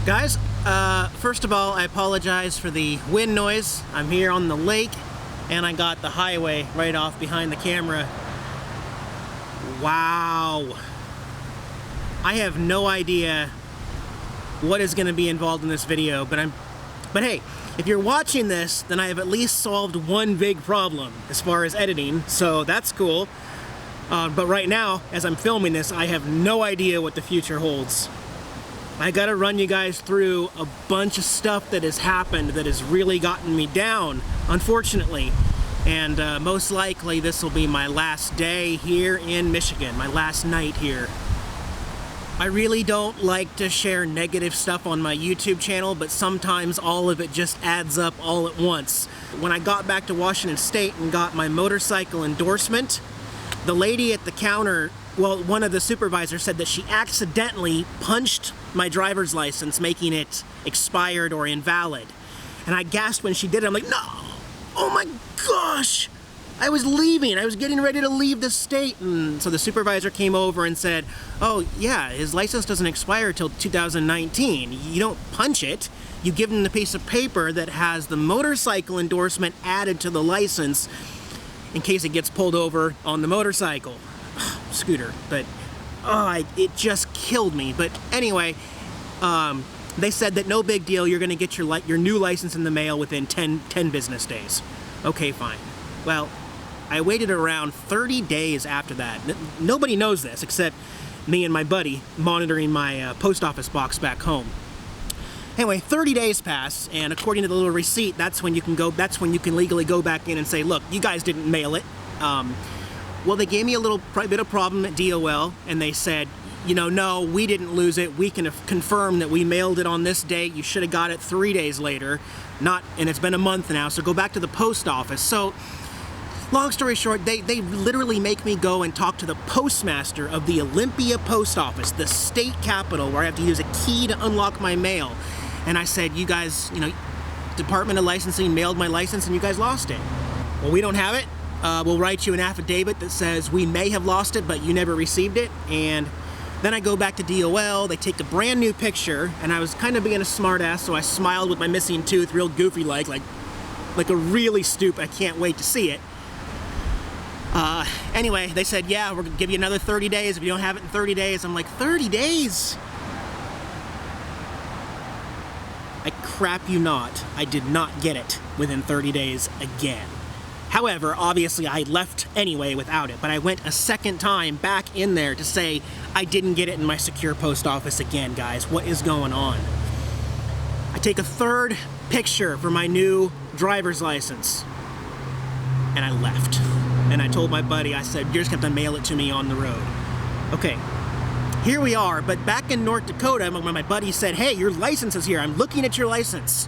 Guys, first of all, I apologize for the wind noise. I'm here on the lake, and I got the highway right off behind the camera. Wow. I have no idea what is going to be involved in this video, but hey, if you're watching this, then I have at least solved one big problem as far as editing, so that's cool. But right now, as I'm filming this, I have no idea what the future holds. I gotta run you guys through a bunch of stuff that has happened that has really gotten me down, unfortunately. And most likely this will be my last day here in Michigan, my last night here. I really don't like to share negative stuff on my YouTube channel, but sometimes all of it just adds up all at once. When I got back to Washington State and got my motorcycle endorsement, the lady at the counter, well, one of the supervisors said that she accidentally punched my driver's license, making it expired or invalid. And I gasped when she did it. I'm like, no! Oh my gosh! I was leaving. I was getting ready to leave the state. And so the supervisor came over and said, oh yeah, his license doesn't expire till 2019. You don't punch it. You give him the piece of paper that has the motorcycle endorsement added to the license in case it gets pulled over on the motorcycle. Scooter, but it just killed me. But anyway, they said that no big deal, you're gonna get your new license in the mail within 10 business days. Okay, fine. Well, I waited around 30 days after that. Nobody knows this except me and my buddy monitoring my post office box back home. Anyway, 30 days pass, and according to the little receipt, that's when you can legally go back in and say, look, you guys didn't mail it. Well, they gave me a little bit of problem at DOL, and they said, you know, no, we didn't lose it. We can confirm that we mailed it on this date. You should have got it 3 days later. And it's been a month now, so go back to the post office. So, long story short, they literally make me go and talk to the postmaster of the Olympia post office, the state capital, where I have to use a key to unlock my mail. And I said, you guys, you know, Department of Licensing mailed my license and you guys lost it. Well, we don't have it. We'll write you an affidavit that says we may have lost it, but you never received it. And then I go back to DOL, they take a brand new picture, and I was kind of being a smartass, so I smiled with my missing tooth, real goofy like a really stupid, I can't wait to see it. Anyway, they said, yeah, we're gonna give you another 30 days if you don't have it in 30 days. I'm like, 30 days? I crap you not, I did not get it within 30 days again. However, obviously I left anyway without it, but I went a second time back in there to say I didn't get it in my secure post office again, guys. What is going on? I take a third picture for my new driver's license, and I left. And I told my buddy, I said, you're just gonna have to mail it to me on the road. Okay, here we are, but back in North Dakota, when my buddy said, hey, your license is here, I'm looking at your license.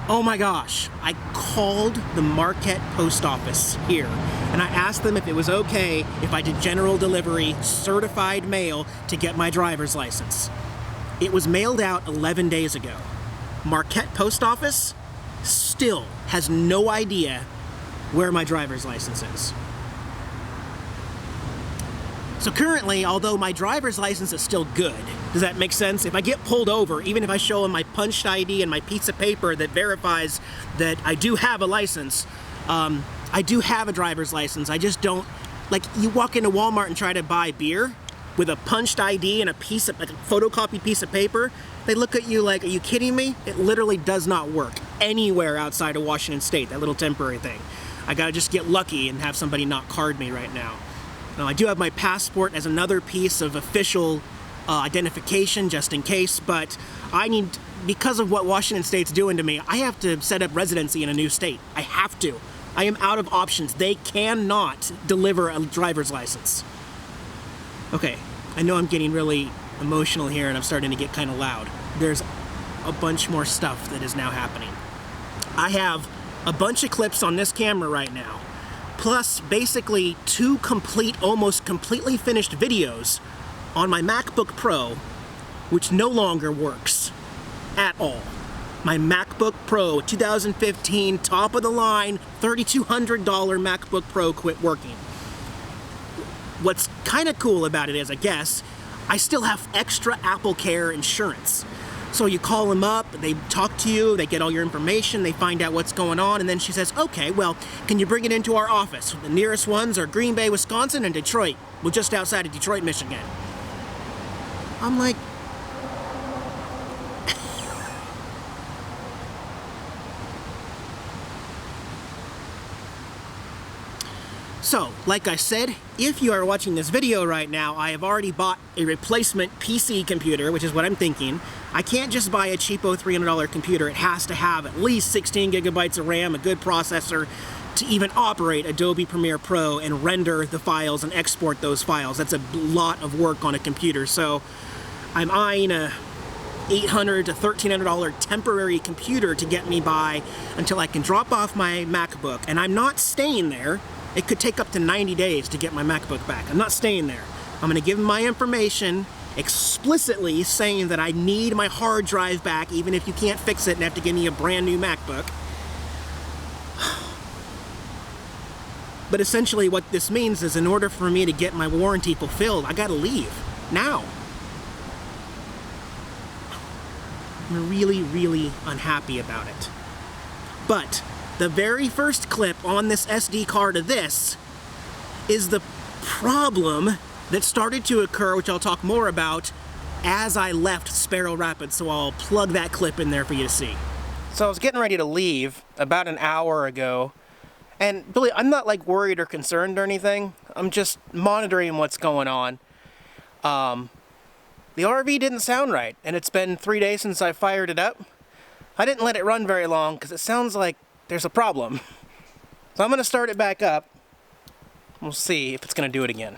Oh my gosh, I called the Marquette post office here, and I asked them if it was okay if I did general delivery certified mail to get my driver's license. It was mailed out 11 days ago. Marquette post office still has no idea where my driver's license is. So currently, although my driver's license is still good, does that make sense? If I get pulled over, even if I show them my punched ID and my piece of paper that verifies that I do have a license, I do have a driver's license, I just don't, like, you walk into Walmart and try to buy beer with a punched ID and a photocopied piece of paper, they look at you like, are you kidding me? It literally does not work anywhere outside of Washington State, that little temporary thing. I gotta just get lucky and have somebody not card me right now. Now, I do have my passport as another piece of official identification just in case, but I need, because of what Washington State's doing to me, I have to set up residency in a new state. I have to. I am out of options. They cannot deliver a driver's license. Okay, I know I'm getting really emotional here and I'm starting to get kind of loud. There's a bunch more stuff that is now happening. I have a bunch of clips on this camera right now, plus basically 2 almost completely finished videos on my MacBook Pro, which no longer works at all. My MacBook Pro 2015, top of the line, $3,200 MacBook Pro quit working. What's kind of cool about it is, I guess, I still have extra AppleCare insurance. So you call them up, they talk to you, they get all your information, they find out what's going on, and then she says, okay, well, can you bring it into our office? The nearest ones are Green Bay, Wisconsin, and Detroit. We're just outside of Detroit, Michigan. I'm like, so, like I said, if you are watching this video right now, I have already bought a replacement PC computer, which is what I'm thinking. I can't just buy a cheapo $300 computer. It has to have at least 16 gigabytes of RAM, a good processor, to even operate Adobe Premiere Pro and render the files and export those files. That's a lot of work on a computer. So I'm eyeing a $800 to $1,300 temporary computer to get me by until I can drop off my MacBook. And I'm not staying there. It could take up to 90 days to get my MacBook back. I'm not staying there. I'm gonna give them my information explicitly saying that I need my hard drive back even if you can't fix it and have to give me a brand new MacBook. But essentially what this means is in order for me to get my warranty fulfilled, I gotta leave now. I'm really, really unhappy about it. But the very first clip on this SD card of this is the problem that started to occur, which I'll talk more about, as I left Sparrow Rapids, so I'll plug that clip in there for you to see. So I was getting ready to leave about an hour ago, and Billy, I'm not like worried or concerned or anything. I'm just monitoring what's going on. The RV didn't sound right, and it's been 3 days since I fired it up. I didn't let it run very long because it sounds like there's a problem. So I'm going to start it back up. We'll see if it's going to do it again.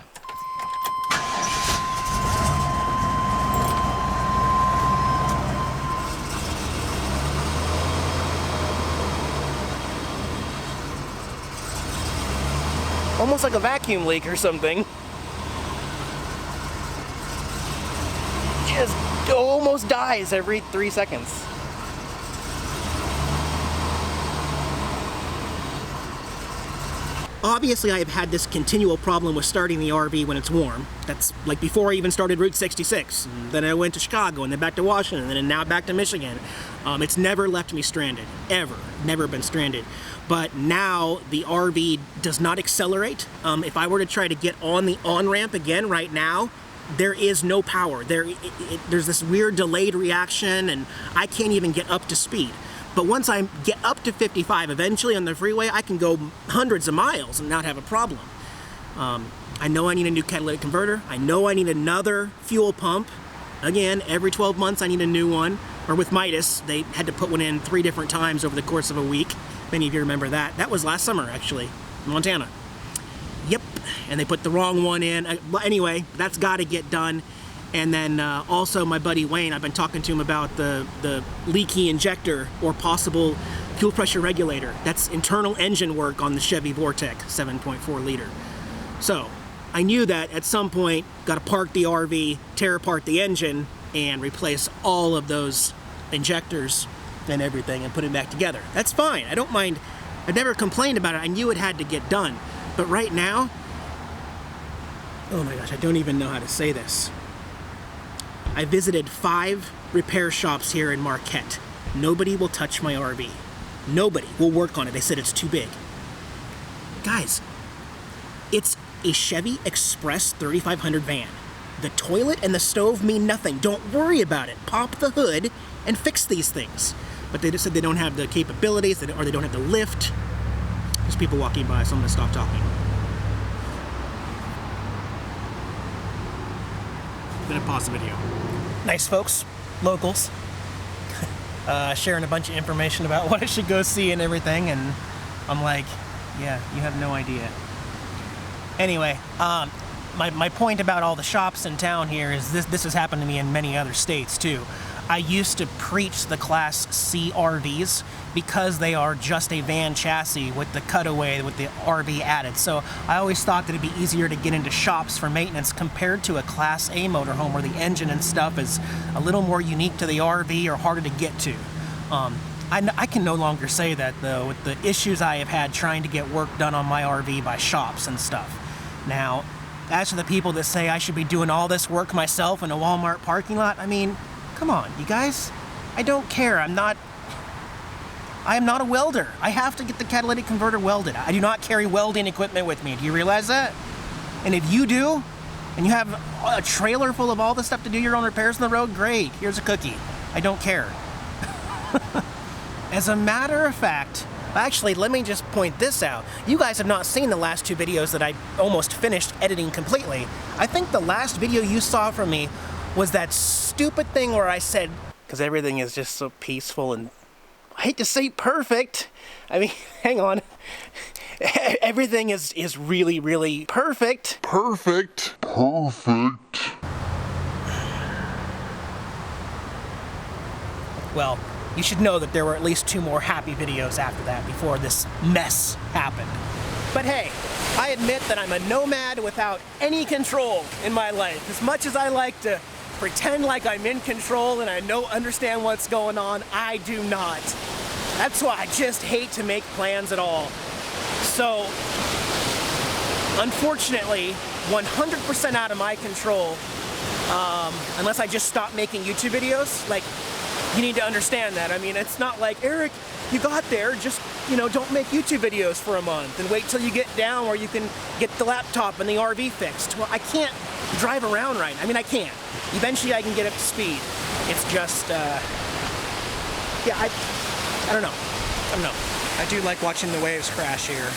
Almost like a vacuum leak or something. Just almost dies every 3 seconds. Obviously, I have had this continual problem with starting the RV when it's warm. That's like before I even started Route 66. And then I went to Chicago, and then back to Washington, and then now back to Michigan. It's never left me stranded, ever. Never been stranded. But now the RV does not accelerate. If I were to try to get on the on-ramp again right now, there is no power. There's this weird delayed reaction, and I can't even get up to speed. But once I get up to 55, eventually on the freeway, I can go hundreds of miles and not have a problem. I know I need a new catalytic converter. I know I need another fuel pump. Again, every 12 months I need a new one. Or with Midas, they had to put one in 3 different times over the course of a week. Many of you remember that. That was last summer, actually, in Montana. Yep, and they put the wrong one in. Anyway, that's got to get done. And then also my buddy Wayne, I've been talking to him about the leaky injector or possible fuel pressure regulator. That's internal engine work on the Chevy Vortec 7.4 liter. So I knew that at some point, got to park the RV, tear apart the engine, and replace all of those injectors and everything and put it back together. That's fine. I don't mind. I've never complained about it. I knew it had to get done. But right now, oh my gosh, I don't even know how to say this. I visited 5 repair shops here in Marquette. Nobody will touch my RV. Nobody will work on it. They said it's too big. Guys, it's a Chevy Express 3500 van. The toilet and the stove mean nothing. Don't worry about it. Pop the hood and fix these things. But they just said they don't have the capabilities, or they don't have the lift. There's people walking by, so I'm gonna stop talking. I'm gonna pause the video. Nice folks, locals, sharing a bunch of information about what I should go see and everything, and I'm like, yeah, you have no idea. Anyway, my point about all the shops in town here is this has happened to me in many other states too. I used to preach the Class C RVs because they are just a van chassis with the cutaway with the RV added. So I always thought that it'd be easier to get into shops for maintenance compared to a Class A motorhome where the engine and stuff is a little more unique to the RV or harder to get to. I can no longer say that though with the issues I have had trying to get work done on my RV by shops and stuff. Now, as for the people that say I should be doing all this work myself in a Walmart parking lot, I mean, come on, you guys. I don't care. I am not a welder. I have to get the catalytic converter welded. I do not carry welding equipment with me. Do you realize that? And if you do, and you have a trailer full of all the stuff to do your own repairs on the road, great. Here's a cookie. I don't care. As a matter of fact, actually, let me just point this out. You guys have not seen the last 2 videos that I almost finished editing completely. I think the last video you saw from me was that stupid thing where I said, because everything is just so peaceful and, I hate to say perfect. I mean, hang on. Everything is really, really perfect. Perfect. Well, you should know that there were at least 2 more happy videos after that before this mess happened. But hey, I admit that I'm a nomad without any control in my life. As much as I like to pretend like I'm in control and I understand what's going on, I do not. That's why I just hate to make plans at all. So, unfortunately, 100% out of my control, unless I just stop making YouTube videos. Like, you need to understand that. I mean, it's not like, Eric, you got there, just, don't make YouTube videos for a month and wait till you get down where you can get the laptop and the RV fixed. Well, I can't drive around right now. I mean, I can. Eventually I can get up to speed. It's just, yeah, I don't know. I do like watching the waves crash here.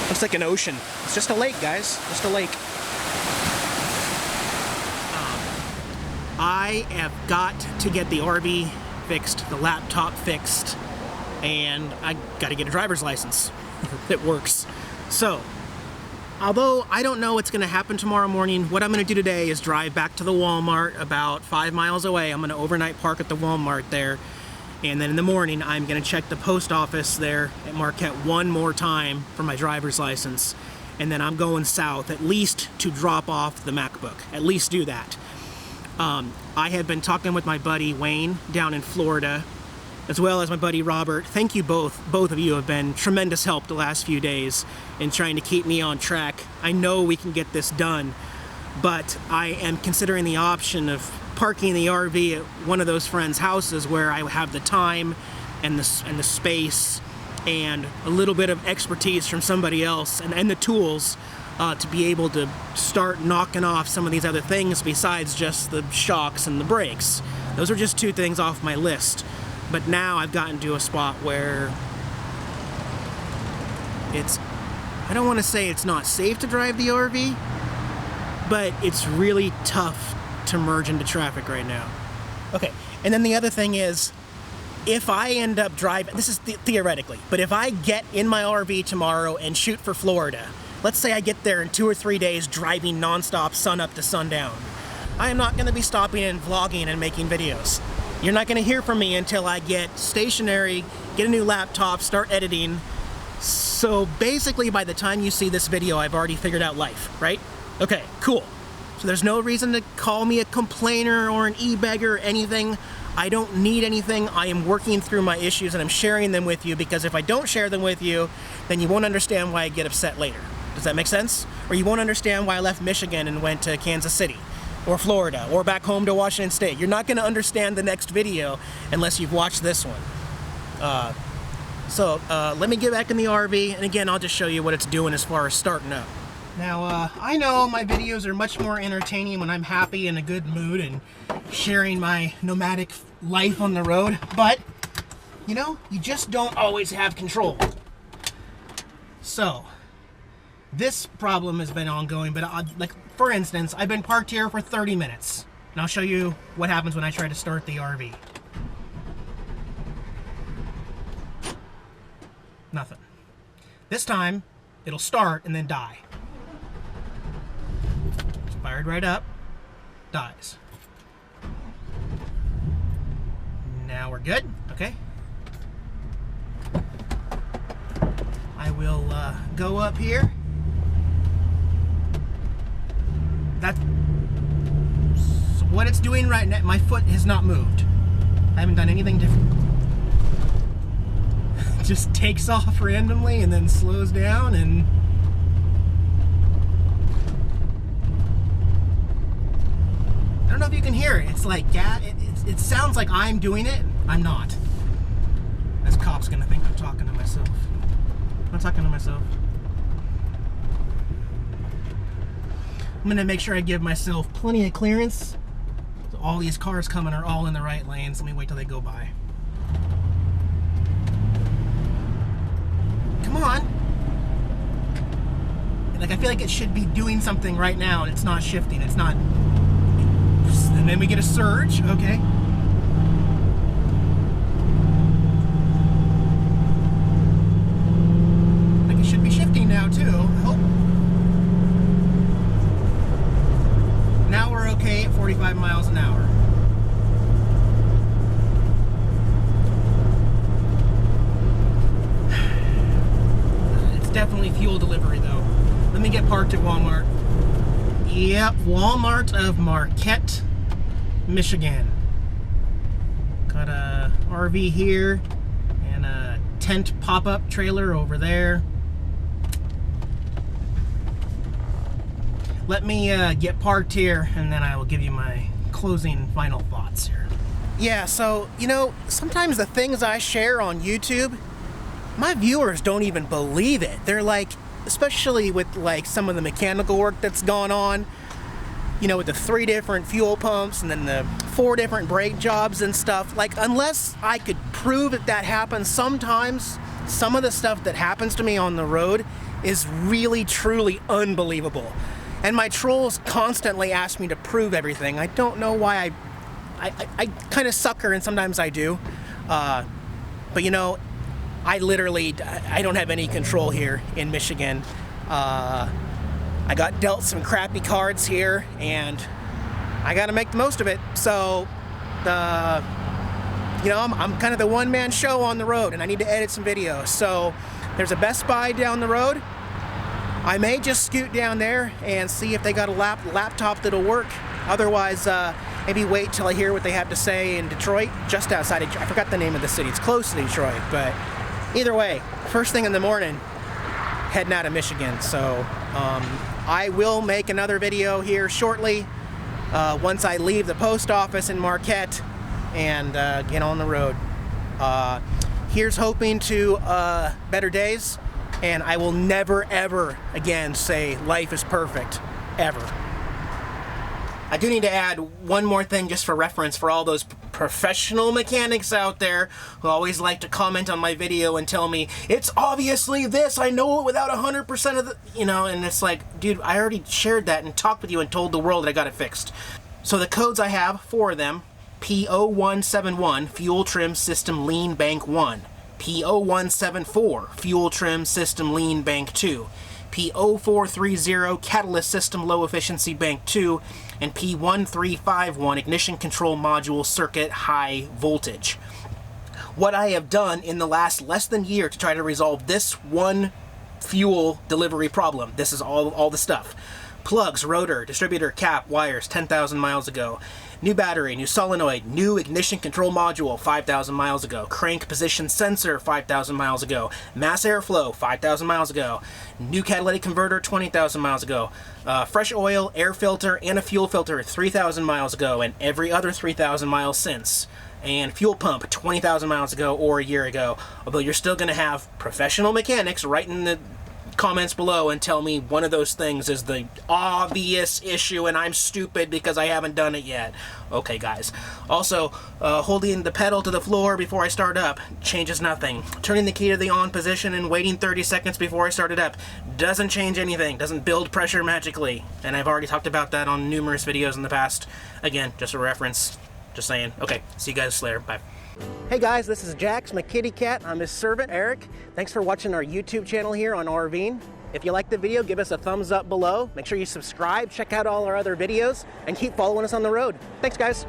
Looks like an ocean. It's just a lake, guys. Just a lake. I have got to get the RV fixed, the laptop fixed, and I got to get a driver's license that works. So, although I don't know what's going to happen tomorrow morning, what I'm going to do today is drive back to the Walmart about 5 miles away. I'm going to overnight park at the Walmart there. And then in the morning, I'm going to check the post office there at Marquette one more time for my driver's license. And then I'm going south, at least to drop off the MacBook. At least do that. I have been talking with my buddy Wayne down in Florida, as well as my buddy Robert. Thank you both. Both of you have been tremendous help the last few days in trying to keep me on track. I know we can get this done, but I am considering the option of parking the RV at one of those friends' houses where I have the time and the space and a little bit of expertise from somebody else and the tools to be able to start knocking off some of these other things besides just the shocks and the brakes. Those are just 2 things off my list. But now I've gotten to a spot where I don't want to say it's not safe to drive the RV, but it's really tough to merge into traffic right now. Okay, and then the other thing is, if I end up driving, this is theoretically, but if I get in my RV tomorrow and shoot for Florida, let's say I get there in 2 or 3 days driving nonstop sun up to sundown, I am not going to be stopping and vlogging and making videos. You're not going to hear from me until I get stationary, get a new laptop, start editing. So basically by the time you see this video, I've already figured out life, right? Okay, cool. So there's no reason to call me a complainer or an e-beggar or anything. I don't need anything. I am working through my issues and I'm sharing them with you, because if I don't share them with you, then you won't understand why I get upset later. Does that make sense? Or you won't understand why I left Michigan and went to Kansas City or Florida or back home to Washington State. You're not going to understand the next video unless you've watched this one. So let me get back in the RV, and again, I'll just show you what it's doing as far as starting up. Now, I know my videos are much more entertaining when I'm happy and in a good mood and sharing my nomadic life on the road, but, you just don't always have control. So, this problem has been ongoing, but like, for instance, I've been parked here for 30 minutes, and I'll show you what happens when I try to start the RV. Nothing. This time, it'll start and then die. Fired right up, dies. Now we're good, okay? I will go up here. That's what it's doing right now. My foot has not moved. I haven't done anything different. It just takes off randomly and then slows down, and I don't know if you can hear it. It's like, yeah, it's it sounds like I'm doing it. I'm not. This cop's gonna think I'm talking to myself. I'm not talking to myself. I'm gonna make sure I give myself plenty of clearance. So all these cars coming are all in the right lanes. Let me wait till they go by. Come on. Like, I feel like it should be doing something right now, and it's not shifting. It's not. And then we get a surge. Okay. Like, it should be shifting now too. I hope. Now we're okay at 45 miles an hour. It's definitely fuel delivery though. Let me get parked at Walmart. Yep, Walmart of Marquette, Michigan. Got a RV here and a tent pop-up trailer over there. Let me get parked here, and then I will give you my closing final thoughts here. Yeah, so, you know, sometimes the things I share on YouTube, my viewers don't even believe it. They're like, especially with like some of the mechanical work that's gone on, you know, with the 3 different fuel pumps and then the 4 different brake jobs and stuff, like, unless I could prove that happens, sometimes some of the stuff that happens to me on the road is really, truly unbelievable. And my trolls constantly ask me to prove everything. I don't know why I kind of sucker, and sometimes I do. But you know, I don't have any control here in Michigan. I got dealt some crappy cards here, and I got to make the most of it. So, you know, I'm kind of the one-man show on the road, and I need to edit some videos. So, there's a Best Buy down the road. I may just scoot down there and see if they got a laptop that'll work. Otherwise, maybe wait till I hear what they have to say in Detroit, just outside of, I forgot the name of the city. It's close to Detroit, but either way, first thing in the morning, heading out of Michigan. So I will make another video here shortly once I leave the post office in Marquette and get on the road. Here's hoping to better days. And I will never, ever again say life is perfect, ever. I do need to add one more thing just for reference for all those professional mechanics out there who always like to comment on my video and tell me, it's obviously this, I know it without 100% of the, you know, and it's like, dude, I already shared that and talked with you and told the world that I got it fixed. So the codes I have, 4 of them, P0171, Fuel Trim System Lean Bank 1. P0174, Fuel Trim System Lean Bank 2, P0430, Catalyst System Low Efficiency Bank 2, and P1351, Ignition Control Module Circuit High Voltage. What I have done in the last less than year to try to resolve this one fuel delivery problem, this is all the stuff. Plugs, rotor, distributor, cap, wires, 10,000 miles ago. New battery, new solenoid, new ignition control module, 5,000 miles ago. Crank position sensor, 5,000 miles ago. Mass airflow, 5,000 miles ago. New catalytic converter, 20,000 miles ago. Fresh oil, air filter, and a fuel filter, 3,000 miles ago, and every other 3,000 miles since. And fuel pump, 20,000 miles ago or a year ago. Although you're still going to have professional mechanics write in the comments below and tell me one of those things is the obvious issue and I'm stupid because I haven't done it yet. Okay, guys. Also, holding the pedal to the floor before I start up changes nothing. Turning the key to the on position and waiting 30 seconds before I start it up doesn't change anything, doesn't build pressure magically. And I've already talked about that on numerous videos in the past. Again, just a reference. Just saying. Okay, see you guys later. Bye. Hey guys, this is Jax, my kitty cat. I'm his servant, Eric. Thanks for watching our YouTube channel here on RVing. If you liked the video, give us a thumbs up below. Make sure you subscribe, check out all our other videos, and keep following us on the road. Thanks, guys.